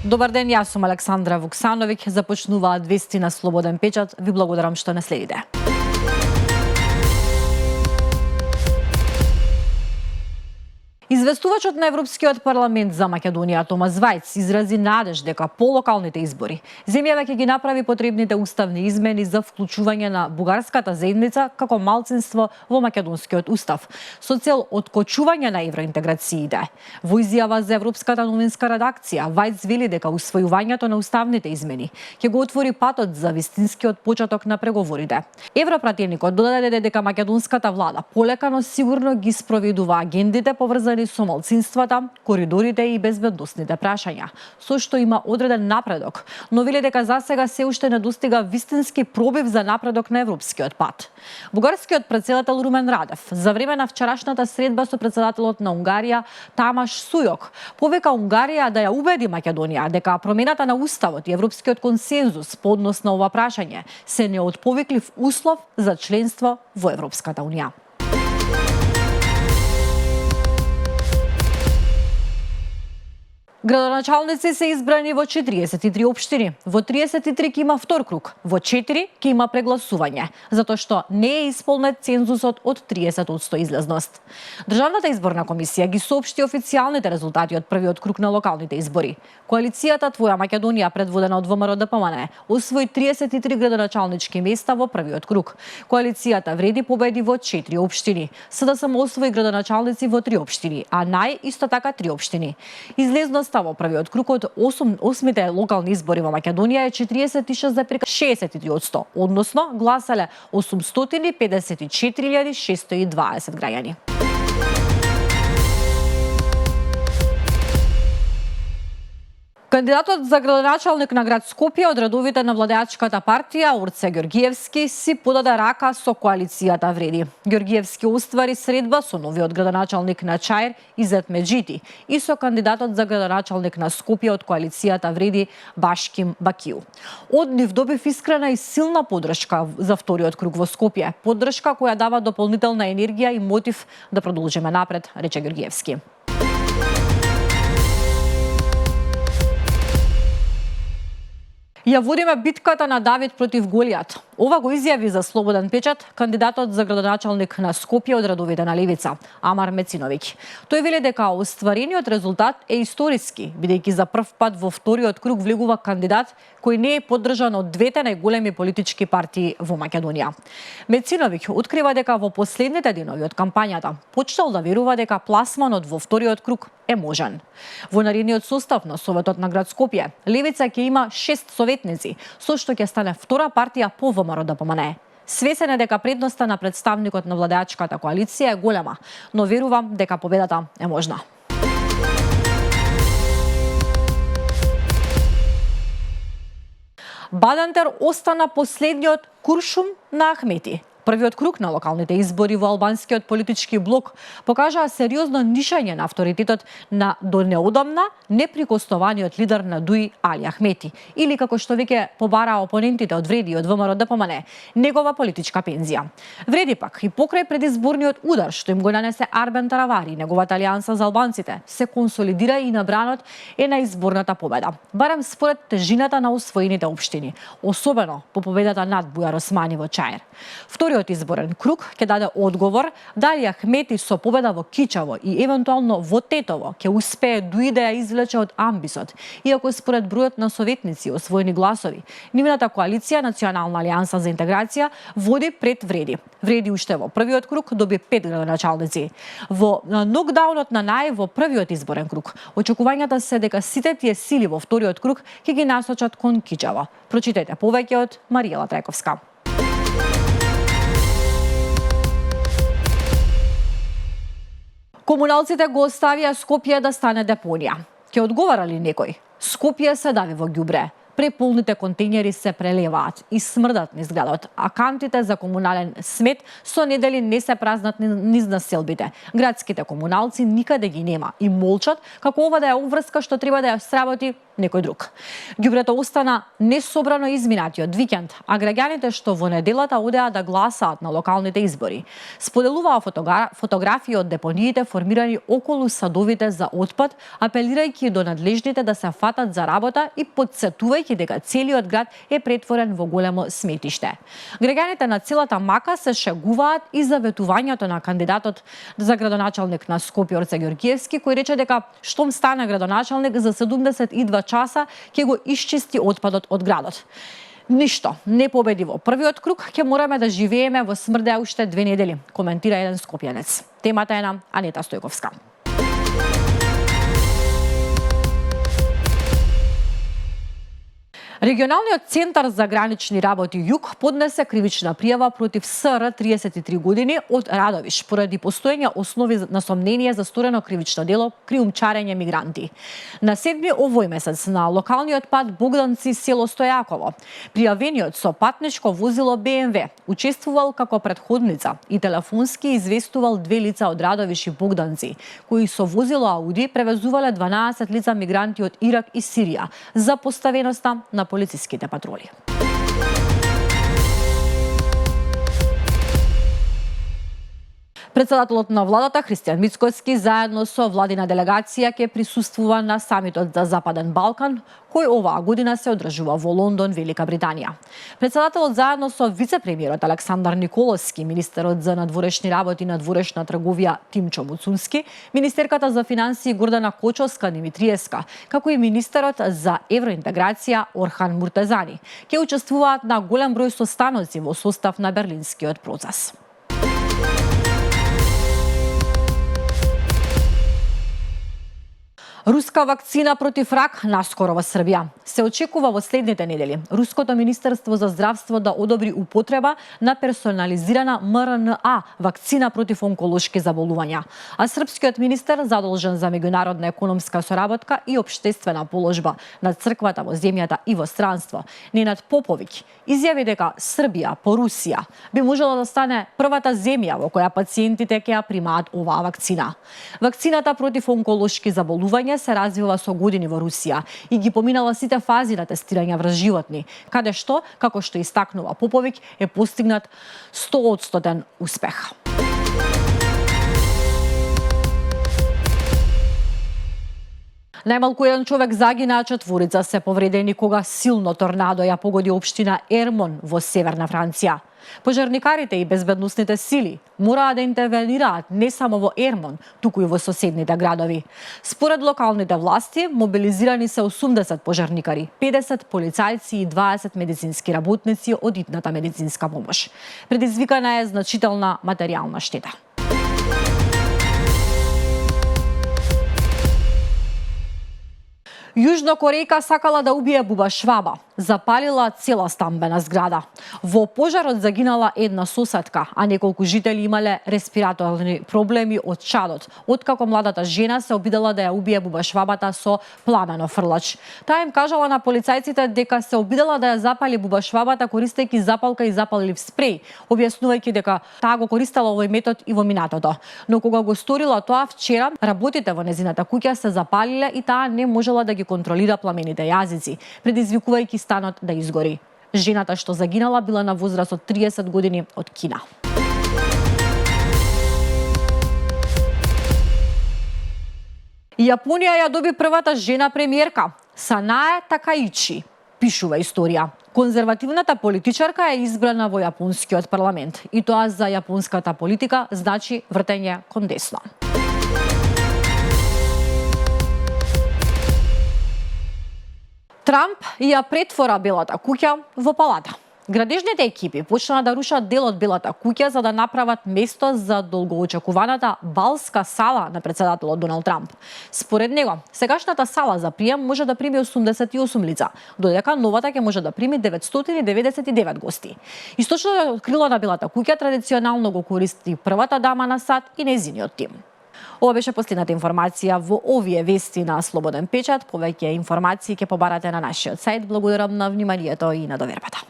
Добар ден, јас сум Александра Вуксановиќ. Започнуваат вести на Слободен печат. Ви благодарам што не следите. Известувачот на Европскиот парламент за Македонија Томас Вајц изрази надеж дека по локалните избори земјава ќе ги направи потребните уставни измени за вклучување на бугарската заедница како малцинство во македонскиот устав, со цел откочување на евроинтеграциите. Во изјава за Европската новинска редакција, Вајц вели дека усвојувањето на уставните измени ќе го отвори патот за вистинскиот почеток на преговорите. Европратеникот додаде дека македонската влада полека но сигурно ги спроведува агендите поврзани со малцинствата, коридорите и безбедносните прашања, со што има одреден напредок, но вели дека засега се уште не достига вистински пробив за напредок на европскиот пат. Бугарскиот претседател Румен Радев за време на вчерашната средба со претседателот на Унгарија Тамаш Сујок повика Унгарија да ја убеди Македонија дека промената на уставот и европскиот консензус по однос на ова прашање се неотповиклив услов за членство во Европската унија. Градоначалници се избрани во 43 општини. Во 33 ќе има втор круг, во 4 ќе има прегласување, затоа што не е исполнет цензусот од 30% излезност. Државната изборна комисија ги соопшти официјалните резултати од првиот круг на локалните избори. Коалицијата Твоја Македонија, предводена од ВМРО-ДПМНЕ, освои 33 градоначалнички места во првиот круг. Коалицијата Вреди победи во 4 општини. СДСМ освои градоначалници во 3 општини, а НАј исто така 3 општини. Излезноста во првиот круг од 8 локални избори во Македонија е 46,63%, односно гласале 854.620 граѓани. Кандидатот за градоначалник на град Скопје од редовите на владеачката партија Орце Ѓорѓиевски си подаде рака со коалицијата Вреди. Ѓорѓиевски оствари средба со новиот градоначалник на Чаир Изет Меджити и со кандидатот за градоначалник на Скопје од коалицијата Вреди Башким Бакиу. Од нив добив искрена и силна поддршка за вториот круг во Скопје, поддршка која дава дополнителна енергија и мотив да продолжиме напред, рече Ѓорѓиевски. Ја водиме битката на Давид против Голијат. Ова го изјави за Слободен печат кандидатот за градоначалник на Скопје од редовите на Левица, Амар Мециновиќ. Тој вели дека остварениот резултат е историски, бидејќи за прв пат во вториот круг влегува кандидат кој не е поддржан од двете најголеми политички партии во Македонија. Мециновиќ открива дека во последните денови од кампањата почнал да верува дека пласманот во вториот круг е можен. Во наредниот состав на Советот на град Скопје, Левица ќе има 6 советници, со што ќе стане втора партија по ВМРО-ДПМНЕ. Свесен е дека предноста на представникот на владеачката коалиција е голема, но верувам дека победата е можна. Бадентер остана последниот куршум на Ахмети. Првиот круг на локалните избори во албанскиот политички блок покажаа сериозно нишање на авторитетот на до неодамна неприкоснованиот лидер на ДУИ Али Ахмети, или како што веќе побараа опонентите од Вреди и од ВМРО-ДПМНЕ, негова политичка пензија. Вреди пак и покрај предизборниот удар што им го нанесе Арбен Таравари, неговата алијанса за албанците, се консолидира и набранот е на изборната победа, барем според тежината на освоените општини, особено по победата над Бујар Османи во Чаир. Вториот изборен круг ќе даде одговор дали Ахмети со победа во Кичево и евентуално во Тетово ќе успее дуи да ја извлече од амбисот, иако според бројот на советници освоени гласови, нивната коалиција Национална алијанса за интеграција води пред Вреди. Вреди уште во првиот круг доби 5 градоначалници. Во нокдаунот на НАј во првиот изборен круг, очекувањата се дека сите тие сили во вториот круг ќе ги насочат кон Кичево. Прочитете повеќе од Маријела Трајковска. Комуналците го оставија Скопје да стане депонија. Ќе одговара ли некој? Скопје се дави во ѓубре. Преполните контејнери се прелеваат и смрдат низ градот, а кантите за комунален смет со недели не се празнат низ населбите. Градските комуналци никаде ги нема и молчат како ова да е обврска што треба да ја сработи некој друг. Ѓубрето остана несобрано изминатиот викенд, а граѓаните што во неделата одеа да гласаат на локалните избори споделуваа фотографии од депониите формирани околу садовите за отпад, апелирајќи до надлежните да се фатат за работа и потсетувајќи дека целиот град е претворен во големо сметиште. Граѓаните на целата Мака се шегуваат и за ветувањето на кандидатот за градоначалник на Скопје Орце Ѓорѓиевски, кој рече дека штом стане градоначалник за 72 часа ќе го исчисти отпадот од градот. Ништо не победи во првиот круг, ќе мораме да живееме во смрде уште 2 недели, коментира еден скопјанец. Темата е на Анета Стојковска. Регионалниот центар за гранични работи Југ поднесе кривична пријава против СР 33 години од Радовиш поради постоење основи на сомнение за сторено кривично дело криумчарење мигранти. На 7 овој месец на локалниот пат Богданци село Стојаково, пријавениот со патничко возило БМВ учествувал како претходница и телефонски известувал 2 лица од Радовиш и Богданци, кои со возило Ауди превезувале 12 лица мигранти од Ирак и Сирија за поставеноста на полициските патрули. Председателот на владата Христијан Мицкоски заедно со владина делегација ќе присуствува на самитот за Западен Балкан, кој оваа година се одржува во Лондон, Велика Британија. Председателот заедно со вице-премиерот Александар Николовски, министерот за надворешни работи и надворешна трговија Тимчо Муцунски, министерката за финансии Гордана Кочовска-Димитриевска, како и министерот за евроинтеграција Орхан Муртезани, ќе учествуваат на голем број состаноци во состав на Берлинскиот процес. Руска вакцина против рак наскоро во Србија. Се очекува во следните недели Руското министерство за здравство да одобри употреба на персонализирана МРНА вакцина против онколошки заболувања. А српскиот министер задолжен за меѓународна економска соработка и општествена положба на црквата во земјата и во странство, Ненад Поповиќ, изјави дека Србија по Русија би можела да стане првата земја во која пациентите ќе ја примаат оваа вакцина. Вакцината против онколошки заболувања се развива со години во Русија и ги поминала сите фази на тестирање врз животни, каде што, како што истакнува Поповиќ, е постигнат 100% успех. Најмалку еден човек загина, а 4 се повредени кога силно торнадо ја погоди општина Ермон во северна Франција. Пожарникарите и безбедносните сили мораа да интервенираат не само во Ермон, туку и во соседните градови. Според локалните власти, мобилизирани се 80 пожарникари, 50 полицајци и 20 медицински работници од итната медицинска помош. Предизвикана е значителна материјална штета. Јужнокорејка сакала да убие Буба Шваба, запалила цела стамбена зграда. Во пожарот загинала една соседка, а неколку жители имале респираторни проблеми од чадот, откако младата жена се обидела да ја убие Буба Швабата со пламено фрлач. Таа им кажала на полицајците дека се обидела да ја запали Буба Швабата користејќи запалка и запалив спреј, објаснувајќи дека таа го користела овој метод и во минатото. Но кога го сторила тоа вчера, работите во незината куќа се запалиле и таа не можела да ги контролира пламените јазици, предизвикувајќи станот да изгори. Жената што загинала била на возраст од 30 години од Кина. Јапонија ја доби првата жена премиерка, Санае Такаичи, пишува историја. Конзервативната политичарка е избрана во јапонскиот парламент и тоа за јапонската политика значи вртење кон десно. Трамп ја претвора Белата куќа во палата. Градежните екипи почнаа да рушат дел од Белата куќа за да направат место за долгоочекуваната балска сала на председателот Доналд Трамп. Според него, сегашната сала за прием може да прими 88 лица, додека новата ќе може да прими 999 гости. Источното крило на Белата куќа традиционално го користи првата дама на САД и нејзиниот тим. Ова беше последната информација во овие вести на Слободен печат. Повеќе информации ќе побарате на нашиот сајт. Благодарам на вниманието и на довербата.